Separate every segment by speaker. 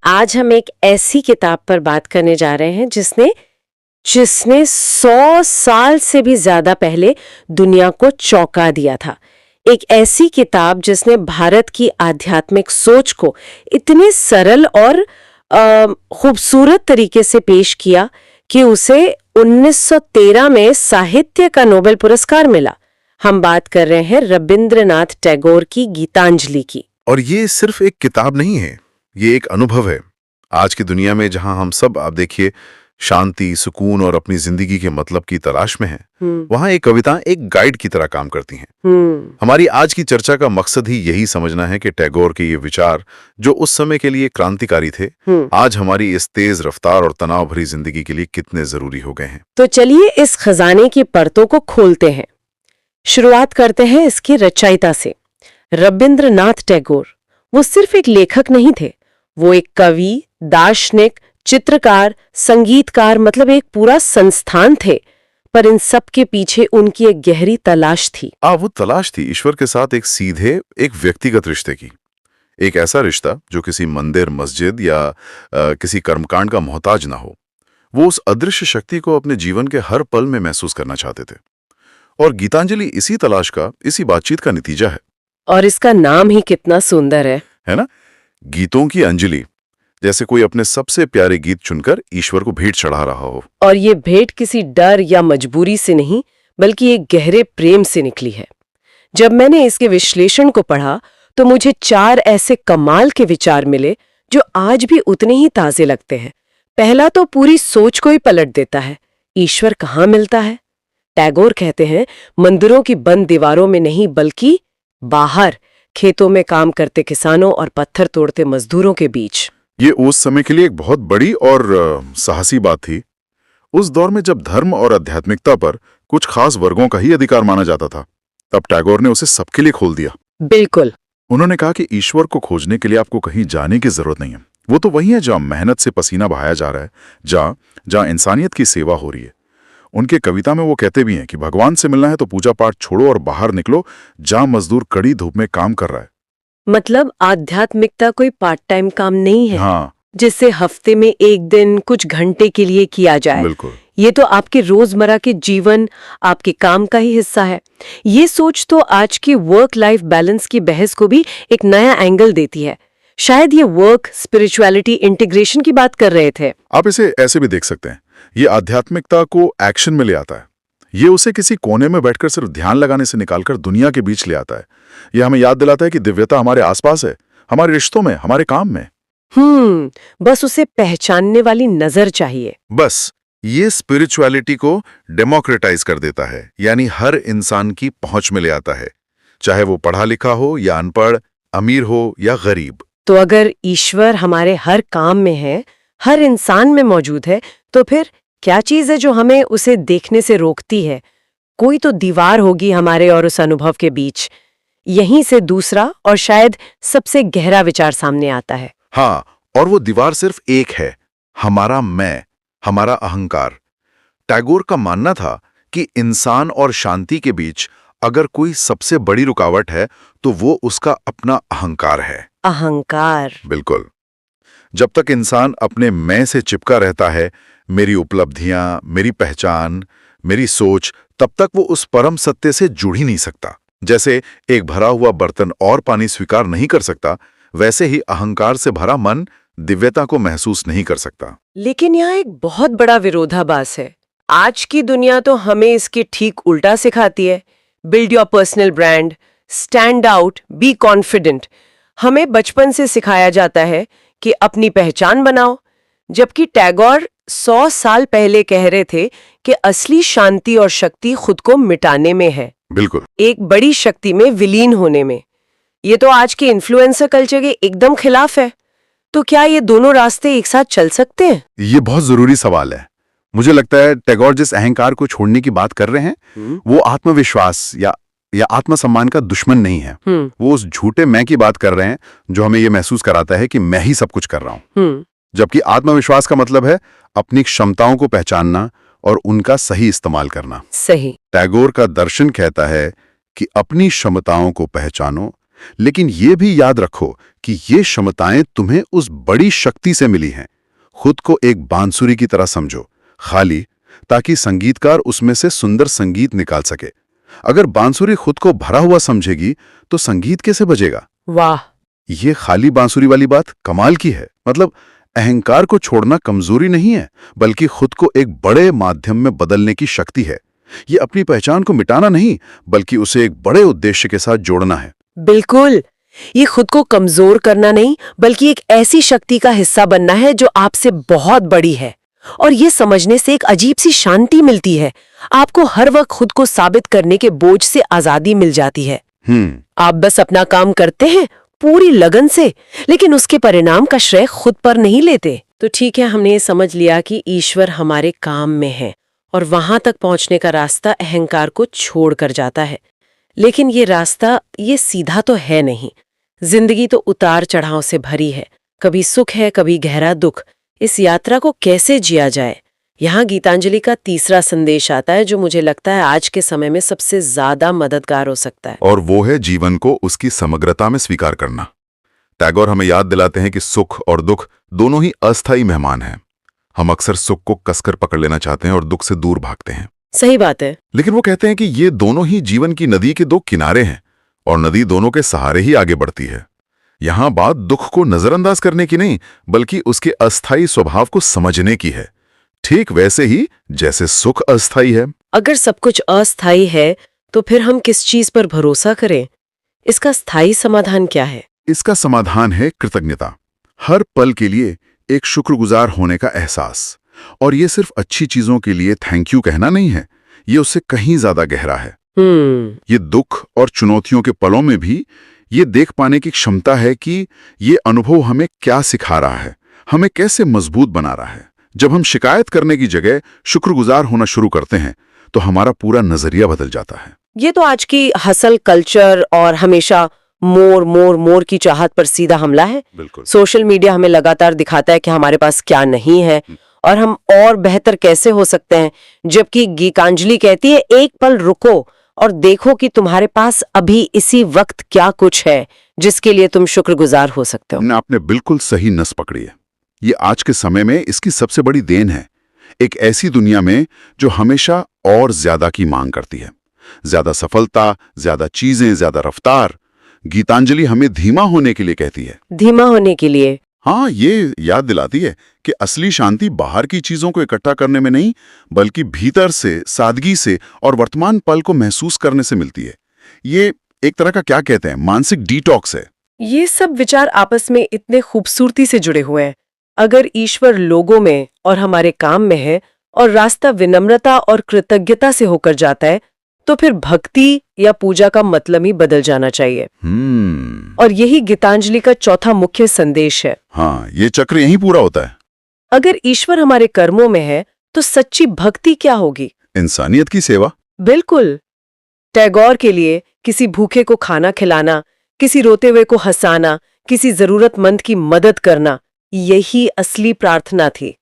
Speaker 1: आज हम एक ऐसी किताब पर बात करने जा रहे हैं जिसने जिसने 100 साल से भी ज्यादा पहले दुनिया को चौंका दिया था। एक ऐसी किताब जिसने भारत की आध्यात्मिक सोच को इतने सरल और खूबसूरत तरीके से पेश किया कि उसे 1913 में साहित्य का नोबेल पुरस्कार मिला। हम बात कर रहे हैं रविंद्रनाथ टैगोर की गीतांजलि की।
Speaker 2: और ये सिर्फ एक किताब नहीं है, ये एक अनुभव है। आज की दुनिया में जहां हम सब, आप देखिए, शांति, सुकून और अपनी जिंदगी के मतलब की तलाश में हैं, वहां एक कविता एक गाइड की तरह काम करती हैं। हमारी आज की चर्चा का मकसद ही यही समझना है कि टैगोर के ये विचार, जो उस समय के लिए क्रांतिकारी थे, आज हमारी इस तेज रफ्तार और तनाव भरी जिंदगी के लिए कितने जरूरी हो गए हैं।
Speaker 1: तो चलिए इस खजाने की परतों को खोलते हैं। शुरुआत करते हैं इसकी रचयिता से। रविंद्रनाथ टैगोर वो सिर्फ एक लेखक नहीं थे, वो एक कवि, दार्शनिक, चित्रकार, संगीतकार, मतलब एक पूरा संस्थान थे। पर इन सब के पीछे उनकी एक गहरी तलाश थी।
Speaker 2: वो तलाश थी ईश्वर के साथ एक सीधे, एक व्यक्तिगत रिश्ते की। एक ऐसा रिश्ता जो किसी मंदिर, मस्जिद या किसी कर्मकांड का मोहताज ना हो। वो उस अदृश्य शक्ति को अपने जीवन के हर पल में महसूस करना चाहते थे। और गीतांजलि इसी तलाश का, इसी बातचीत का नतीजा है।
Speaker 1: और इसका नाम ही कितना सुंदर है
Speaker 2: ना? गीतों की अंजलि, जैसे कोई अपने सबसे प्यारे गीत चुनकर ईश्वर को भेंट चढ़ा रहा हो।
Speaker 1: और ये भेंट किसी डर या मजबूरी से नहीं, बल्कि एक गहरे प्रेम से निकली है। जब मैंने इसके विश्लेषण को पढ़ा तो मुझे 4 ऐसे कमाल के विचार मिले जो आज भी उतने ही ताजे लगते हैं। पहला तो पूरी सोच को ही पलट देता है। ईश्वर कहाँ मिलता है? टैगोर कहते हैं, मंदिरों की बंद दीवारों में नहीं, बल्कि बाहर, खेतों में काम करते किसानों और पत्थर तोड़ते मजदूरों के बीच।
Speaker 2: ये उस समय के लिए एक बहुत बड़ी और साहसी बात थी। उस दौर में जब धर्म और आध्यात्मिकता पर कुछ खास वर्गों का ही अधिकार माना जाता था, तब टैगोर ने उसे सबके लिए खोल दिया।
Speaker 1: बिल्कुल।
Speaker 2: उन्होंने कहा कि ईश्वर को खोजने के लिए आपको कहीं जाने की जरूरत नहीं है। वो तो वही है जहां मेहनत से पसीना बहाया जा रहा है, जहां इंसानियत की सेवा हो रही है। उनके कविता में वो कहते भी हैं कि भगवान से मिलना है तो पूजा पाठ छोड़ो और बाहर निकलो, जहां मजदूर कड़ी धूप में काम कर रहा है।
Speaker 1: मतलब आध्यात्मिकता कोई पार्ट टाइम काम नहीं है।
Speaker 2: हाँ,
Speaker 1: जिसे हफ्ते में एक दिन, कुछ घंटे के लिए किया जाए।
Speaker 2: बिल्कुल।
Speaker 1: ये तो आपके रोजमर्रा के जीवन, आपके काम का ही हिस्सा है। ये सोच तो आज की वर्क लाइफ बैलेंस की बहस को भी एक नया एंगल देती है। शायद ये वर्क स्पिरिचुअलिटी इंटीग्रेशन की बात कर रहे थे।
Speaker 2: आप इसे ऐसे भी देख सकते हैं, ये आध्यात्मिकता को एक्शन में ले आता है। ये उसे किसी कोने में बैठकर सिर्फ ध्यान लगाने से निकालकर दुनिया के बीच ले आता है। ये हमें याद दिलाता है कि दिव्यता हमारे आसपास है, हमारे रिश्तों में, हमारे काम में।
Speaker 1: बस उसे पहचानने वाली नजर चाहिए।
Speaker 2: बस ये स्पिरिचुअलिटी को डेमोक्रेटाइज कर देता है, यानी हर इंसान की पहुंच में ले आता है, चाहे वो पढ़ा लिखा हो या अनपढ़, अमीर हो या गरीब।
Speaker 1: तो अगर ईश्वर हमारे हर काम में है, हर इंसान में मौजूद है, तो फिर क्या चीज है जो हमें उसे देखने से रोकती है? कोई तो दीवार होगी हमारे और उस अनुभव के बीच। यहीं से दूसरा और शायद सबसे गहरा विचार सामने आता है।
Speaker 2: हाँ, और वो दीवार सिर्फ एक है, हमारा मैं, हमारा अहंकार। टैगोर का मानना था कि इंसान और शांति के बीच अगर कोई सबसे बड़ी रुकावट है तो वो उसका अपना अहंकार है।
Speaker 1: अहंकार।
Speaker 2: बिल्कुल। जब तक इंसान अपने मैं से चिपका रहता है, मेरी उपलब्धियां, मेरी पहचान, मेरी सोच, तब तक वो उस परम सत्य से जुड़ ही नहीं सकता। जैसे एक भरा हुआ बर्तन और पानी स्वीकार नहीं कर सकता, वैसे ही अहंकार से भरा मन दिव्यता को महसूस नहीं कर सकता।
Speaker 1: लेकिन यहाँ एक बहुत बड़ा विरोधाभास है। आज की दुनिया तो हमें इसके ठीक उल्टा सिखाती है। Build your personal brand, stand out, be confident. हमें बचपन से सिखाया जाता है कि अपनी पहचान बनाओ, जबकि टैगोर 100 साल पहले कह रहे थे कि असली शांति और शक्ति खुद को मिटाने में है।
Speaker 2: बिल्कुल।
Speaker 1: एक बड़ी शक्ति में विलीन होने में। ये तो आज के इन्फ्लुएंसर कल्चर के एकदम खिलाफ है। तो क्या ये दोनों रास्ते एक साथ चल सकते हैं? ये
Speaker 2: बहुत जरूरी सवाल है। मुझे लगता है टैगोर जिस अहंकार को छोड़ने की बात कर रहे हैं, वो आत्मविश्वास या आत्मसम्मान का दुश्मन नहीं है। वो उस झूठे मैं की बात कर रहे हैं जो हमें ये महसूस कराता है कि मैं ही सब कुछ कर रहा हूँ। जबकि आत्मविश्वास का मतलब है अपनी क्षमताओं को पहचानना और उनका सही इस्तेमाल करना।
Speaker 1: सही।
Speaker 2: टैगोर का दर्शन कहता है कि अपनी क्षमताओं को पहचानो, लेकिन ये भी याद रखो कि ये क्षमताएं तुम्हें उस बड़ी शक्ति से मिली हैं। खुद को एक बांसुरी की तरह समझो, खाली, ताकि संगीतकार उसमें से सुंदर संगीत निकाल सके। अगर बांसुरी खुद को भरा हुआ समझेगी तो संगीत कैसे बजेगा?
Speaker 1: वाह,
Speaker 2: ये खाली बांसुरी वाली बात कमाल की है। मतलब अहंकार को छोड़ना कमजोरी नहीं है, बल्कि खुद को एक बड़े माध्यम में बदलने की शक्ति है। ये अपनी पहचान को मिटाना नहीं, बल्कि उसे एक बड़े उद्देश्य के साथ जोड़ना है।
Speaker 1: बिल्कुल, ये खुद को कमजोर करना नहीं, बल्कि एक ऐसी शक्ति का हिस्सा बनना है जो आपसे बहुत बड़ी है। और ये समझने से एक अजीब सी शांति मिलती है। आपको हर वक्त खुद को साबित करने के बोझ से आजादी मिल जाती है। आप बस अपना काम करते हैं पूरी लगन से, लेकिन उसके परिणाम का श्रेय खुद पर नहीं लेते। तो ठीक है, हमने ये समझ लिया कि ईश्वर हमारे काम में है और वहां तक पहुंचने का रास्ता अहंकार को छोड़कर जाता है। लेकिन ये रास्ता ये सीधा तो है नहीं। जिंदगी तो उतार चढ़ाव से भरी है, कभी सुख है, कभी गहरा दुख। इस यात्रा को कैसे जिया जाए, यहाँ गीतांजलि का तीसरा संदेश आता है, जो मुझे लगता है आज के समय में सबसे ज्यादा मददगार हो सकता है।
Speaker 2: और वो है जीवन को उसकी समग्रता में स्वीकार करना। टैगोर हमें याद दिलाते हैं कि सुख और दुख दोनों ही अस्थायी मेहमान हैं। हम अक्सर सुख को कसकर पकड़ लेना चाहते हैं और दुख से दूर भागते हैं।
Speaker 1: सही बात है।
Speaker 2: लेकिन वो कहते हैं कि ये दोनों ही जीवन की नदी के दो किनारे हैं और नदी दोनों के सहारे ही आगे बढ़ती है। यहाँ बात दुख को नजरअंदाज करने की नहीं, बल्कि उसके अस्थायी स्वभाव को समझने की है। ठीक वैसे ही जैसे सुख अस्थायी है।
Speaker 1: अगर सब कुछ अस्थायी है तो फिर हम किस चीज पर भरोसा करें? इसका स्थायी समाधान क्या है?
Speaker 2: इसका समाधान है कृतज्ञता। हर पल के लिए एक शुक्रगुजार होने का एहसास। और ये सिर्फ अच्छी चीजों के लिए थैंक यू कहना नहीं है, ये उससे कहीं ज्यादा गहरा है। ये दुख और चुनौतियों के पलों में भी ये देख पाने की क्षमता है कि ये अनुभव हमें क्या सिखा रहा है, हमें कैसे मजबूत बना रहा है। जब हम शिकायत करने की जगह शुक्रगुजार होना शुरू करते हैं तो हमारा पूरा नजरिया बदल जाता है।
Speaker 1: ये तो आज की हसल कल्चर और हमेशा मोर मोर मोर की चाहत पर सीधा हमला है।
Speaker 2: बिल्कुल।
Speaker 1: सोशल मीडिया हमें लगातार दिखाता है कि हमारे पास क्या नहीं है और हम और बेहतर कैसे हो सकते हैं, जबकि गीतांजलि कहती है एक पल रुको और देखो कि तुम्हारे पास अभी इसी वक्त क्या कुछ है जिसके लिए तुम शुक्रगुजार हो सकते हो।
Speaker 2: आपने बिल्कुल सही नस पकड़ी है। ये आज के समय में इसकी सबसे बड़ी देन है। एक ऐसी दुनिया में जो हमेशा और ज्यादा की मांग करती है, ज्यादा सफलता, ज्यादा चीजें, ज्यादा रफ्तार, गीतांजलि हमें धीमा होने के लिए कहती है।
Speaker 1: धीमा होने के लिए?
Speaker 2: हाँ, ये याद दिलाती है कि असली शांति बाहर की चीजों को इकट्ठा करने में नहीं, बल्कि भीतर से, सादगी से और वर्तमान पल को महसूस करने से मिलती है। ये एक तरह का, क्या कहते हैं, मानसिक डिटॉक्स है।
Speaker 1: ये सब विचार आपस में इतने खूबसूरती से जुड़े हुए हैं। अगर ईश्वर लोगों में और हमारे काम में है और रास्ता विनम्रता और कृतज्ञता से होकर जाता है, तो फिर भक्ति या पूजा का मतलब ही बदल जाना चाहिए। और यही गीतांजलि का चौथा मुख्य संदेश है।
Speaker 2: हाँ, ये चक्र यहीं पूरा होता है।
Speaker 1: अगर ईश्वर हमारे कर्मों में है तो सच्ची भक्ति क्या होगी?
Speaker 2: इंसानियत की सेवा।
Speaker 1: बिल्कुल। टैगोर के लिए किसी भूखे को खाना खिलाना, किसी रोते हुए को हंसाना, किसी जरूरतमंद की मदद करना, यही असली प्रार्थना थी।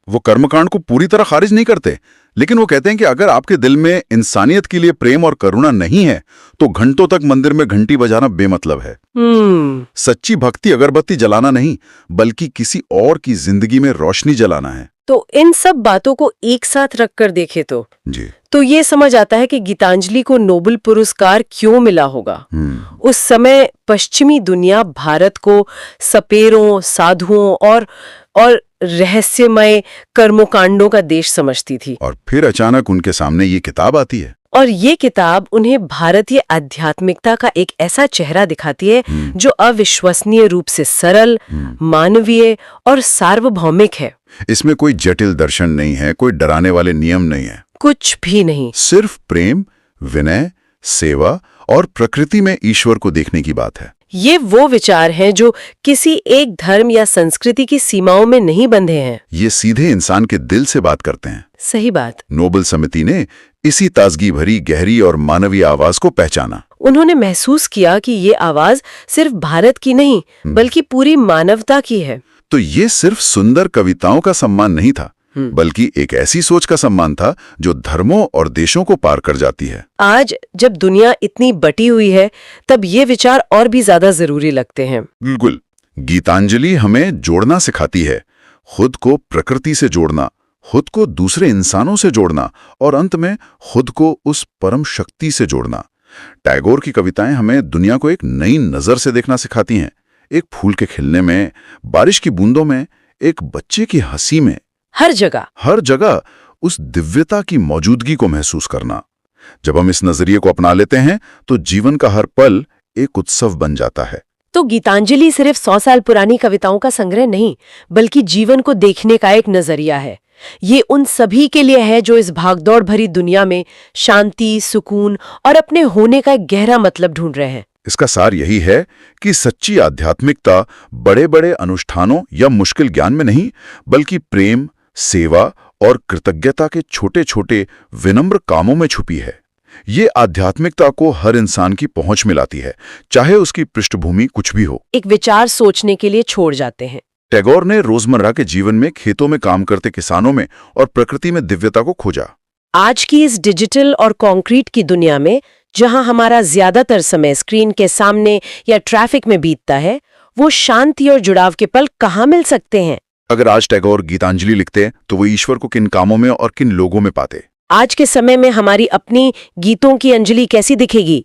Speaker 2: वो कर्मकांड को पूरी तरह खारिज नहीं करते, लेकिन वो कहते हैं कि अगर आपके दिल में इंसानियत के लिए प्रेम और करुणा नहीं है तो घंटों तक मंदिर में घंटी बजाना बेमतलब है। सच्ची भक्ति अगरबत्ती जलाना नहीं, बल्कि किसी और की जिंदगी में रोशनी जलाना है।
Speaker 1: तो इन सब बातों को एक साथ रखकर देखे तो ये समझ आता है कि गीतांजलि को नोबेल पुरस्कार क्यों मिला होगा। उस समय पश्चिमी दुनिया भारत को सपेरों, साधुओं और रहस्यमय कर्मकांडों का देश समझती थी।
Speaker 2: और फिर अचानक उनके सामने ये किताब आती है,
Speaker 1: और ये किताब उन्हें भारतीय आध्यात्मिकता का एक ऐसा चेहरा दिखाती है जो अविश्वसनीय रूप से सरल, मानवीय और सार्वभौमिक है।
Speaker 2: इसमें कोई जटिल दर्शन नहीं है, कोई डराने वाले नियम नहीं है,
Speaker 1: कुछ भी नहीं।
Speaker 2: सिर्फ प्रेम, विनय, सेवा और प्रकृति में ईश्वर को देखने की बात है।
Speaker 1: ये वो विचार हैं जो किसी एक धर्म या संस्कृति की सीमाओं में नहीं बंधे हैं।
Speaker 2: ये सीधे इंसान के दिल से बात करते हैं।
Speaker 1: सही बात।
Speaker 2: नोबेल समिति ने इसी ताजगी भरी, गहरी और मानवीय आवाज को पहचाना।
Speaker 1: उन्होंने महसूस किया कि ये आवाज सिर्फ भारत की नहीं, बल्कि पूरी मानवता की है।
Speaker 2: तो ये सिर्फ सुंदर कविताओं का सम्मान नहीं था,
Speaker 3: बल्कि एक ऐसी सोच का सम्मान था जो धर्मों और देशों को पार कर जाती है।
Speaker 1: आज जब दुनिया इतनी बटी हुई है तब ये विचार और भी ज्यादा जरूरी लगते हैं।
Speaker 3: बिल्कुल। गीतांजलि हमें जोड़ना सिखाती है, खुद को प्रकृति से जोड़ना, खुद को दूसरे इंसानों से जोड़ना और अंत में खुद को उस परम शक्ति से जोड़ना। टैगोर की कविताएं हमें दुनिया को एक नई नजर से देखना सिखाती हैं। एक फूल के खिलने में, बारिश की बूंदों में, एक बच्चे की हंसी में,
Speaker 1: हर जगह
Speaker 3: उस दिव्यता की मौजूदगी को महसूस करना। जब हम इस नजरिए को अपना लेते हैं तो जीवन का हर पल एक उत्सव बन जाता है।
Speaker 1: तो गीतांजलि सिर्फ 100 साल पुरानी कविताओं का संग्रह नहीं, बल्कि जीवन को देखने का एक नजरिया है। ये उन सभी के लिए है जो इस भागदौड़ भरी दुनिया में शांति, सुकून और अपने होने का एक गहरा मतलब ढूंढ रहे हैं।
Speaker 3: इसका सार यही है कि सच्ची आध्यात्मिकता बड़े बड़े अनुष्ठानों या मुश्किल ज्ञान में नहीं, बल्कि प्रेम, सेवा और कृतज्ञता के छोटे छोटे विनम्र कामों में छुपी है। ये आध्यात्मिकता को हर इंसान की पहुंच में लाती है, चाहे उसकी पृष्ठभूमि कुछ भी हो।
Speaker 1: एक विचार सोचने के लिए छोड़ जाते हैं।
Speaker 3: टैगोर ने रोजमर्रा के जीवन में खेतों में काम करते किसानों में और प्रकृति में दिव्यता को खोजा।
Speaker 1: आज की इस डिजिटल और कंक्रीट की दुनिया में, जहां हमारा ज्यादातर समय स्क्रीन के सामने या ट्रैफिक में बीतता है, वो शांति और जुड़ाव के पल कहाँ मिल सकते हैं?
Speaker 3: अगर आज टैगोर गीतांजलि लिखते तो वो ईश्वर को किन कामों में और किन लोगों में पाते?
Speaker 1: आज के समय में हमारी अपनी गीतों की अंजलि कैसी दिखेगी?